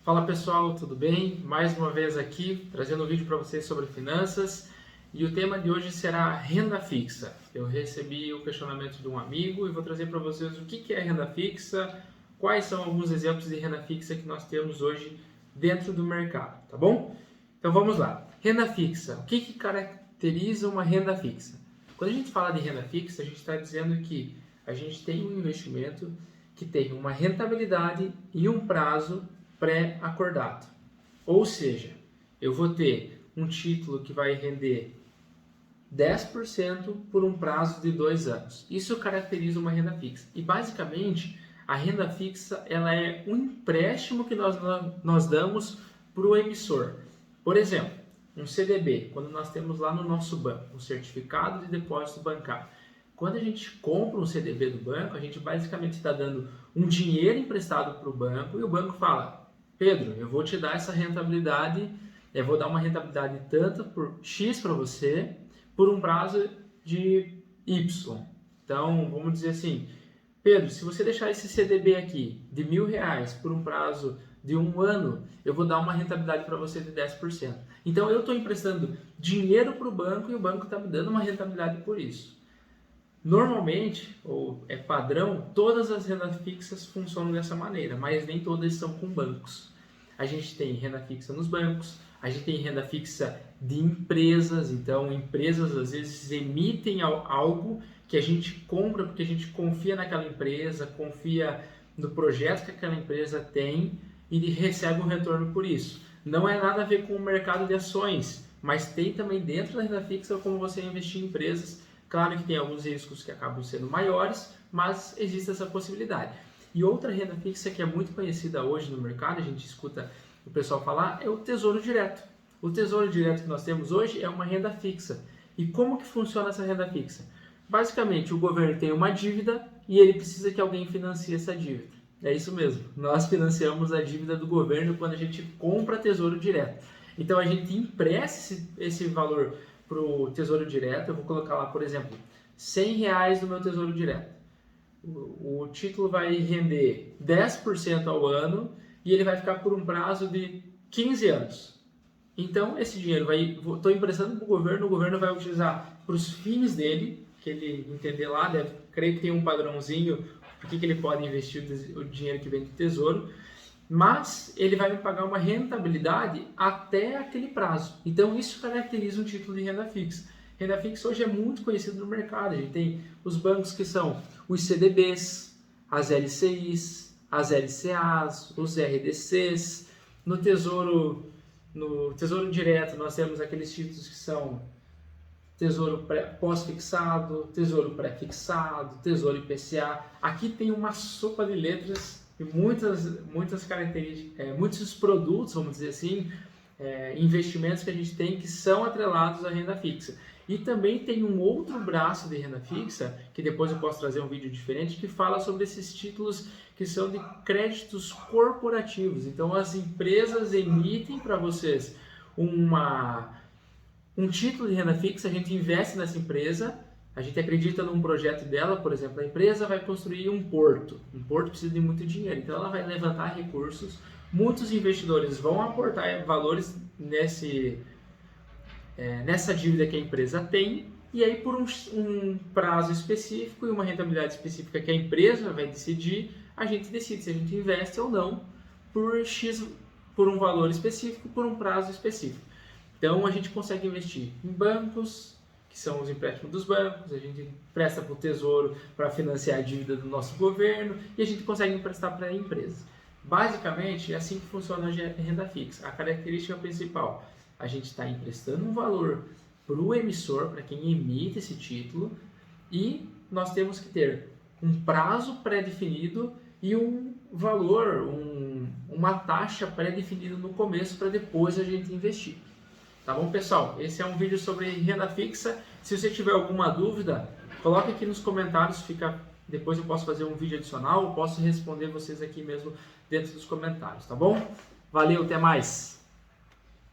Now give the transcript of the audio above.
Fala pessoal, tudo bem? Mais uma vez aqui trazendo um vídeo para vocês sobre finanças e o tema de hoje será renda fixa. Eu recebi o questionamento de um amigo e vou trazer para vocês o que é renda fixa, quais são alguns exemplos de renda fixa que nós temos hoje dentro do mercado, tá bom? Então vamos lá. Renda fixa, o que caracteriza uma renda fixa? Quando a gente fala de renda fixa, a gente está dizendo que a gente tem um investimento que tem uma rentabilidade e um prazo pré-acordado. Ou seja, eu vou ter um título que vai render 10% por um prazo de 2 anos. Isso caracteriza uma renda fixa. E basicamente, a renda fixa ela é um empréstimo que nós damos para o emissor. Por exemplo, um CDB, quando nós temos lá no nosso banco, um certificado de depósito bancário. Quando a gente compra um CDB do banco, a gente basicamente está dando um dinheiro emprestado para o banco e o banco fala: Pedro, eu vou te dar essa rentabilidade, eu vou dar uma rentabilidade tanto por X para você, por um prazo de Y. Então, vamos dizer assim, Pedro, se você deixar esse CDB aqui de R$1.000 por um prazo de 1 ano, eu vou dar uma rentabilidade para você de 10%. Então, eu estou emprestando dinheiro para o banco e o banco está me dando uma rentabilidade por isso. Normalmente, ou é padrão, todas as rendas fixas funcionam dessa maneira, mas nem todas são com bancos. A gente tem renda fixa nos bancos, a gente tem renda fixa de empresas, então empresas às vezes emitem algo que a gente compra porque a gente confia naquela empresa, confia no projeto que aquela empresa tem e recebe um retorno por isso. Não é nada a ver com o mercado de ações, mas tem também dentro da renda fixa como você investir em empresas. Claro que tem alguns riscos que acabam sendo maiores, mas existe essa possibilidade. E outra renda fixa que é muito conhecida hoje no mercado, a gente escuta o pessoal falar, é o Tesouro Direto. O Tesouro Direto que nós temos hoje é uma renda fixa. E como que funciona essa renda fixa? Basicamente, o governo tem uma dívida e ele precisa que alguém financie essa dívida. É isso mesmo, nós financiamos a dívida do governo quando a gente compra Tesouro Direto. Então a gente empresta esse valor para o Tesouro Direto, eu vou colocar lá, por exemplo, R$100 no meu Tesouro Direto. O título vai render 10% ao ano e ele vai ficar por um prazo de 15 anos. Então, esse dinheiro estou emprestando para o governo vai utilizar para os fins dele, que ele entender lá, creio que tem um padrãozinho, porque que ele pode investir o dinheiro que vem do Tesouro, mas ele vai me pagar uma rentabilidade até aquele prazo. Então isso caracteriza um título de renda fixa. Renda fixa hoje é muito conhecido no mercado. A gente tem os bancos que são os CDBs, as LCIs, as LCAs, os RDCs. No Tesouro Direto nós temos aqueles títulos que são Tesouro pós-fixado, Tesouro pré-fixado, Tesouro IPCA. Aqui tem uma sopa de letras e muitas características, muitos produtos, vamos dizer assim, investimentos que a gente tem que são atrelados à renda fixa. E também tem um outro braço de renda fixa, que depois eu posso trazer um vídeo diferente, que fala sobre esses títulos que são de créditos corporativos. Então as empresas emitem para vocês um título de renda fixa, a gente investe nessa empresa, a gente acredita num projeto dela, por exemplo, a empresa vai construir um porto precisa de muito dinheiro, então ela vai levantar recursos, muitos investidores vão aportar valores nessa dívida que a empresa tem, e aí por um prazo específico e uma rentabilidade específica que a empresa vai decidir, a gente decide se a gente investe ou não por um valor específico, por um prazo específico. Então a gente consegue investir em bancos, que são os empréstimos dos bancos, a gente empresta para o Tesouro para financiar a dívida do nosso governo e a gente consegue emprestar para empresas. Basicamente é assim que funciona a renda fixa. A característica principal, a gente está emprestando um valor para o emissor, para quem emite esse título, e nós temos que ter um prazo pré-definido e um valor, uma taxa pré-definida no começo para depois a gente investir. Tá bom, pessoal? Esse é um vídeo sobre renda fixa. Se você tiver alguma dúvida, coloque aqui nos comentários. Depois eu posso fazer um vídeo adicional, eu posso responder vocês aqui mesmo dentro dos comentários, tá bom? Valeu, até mais!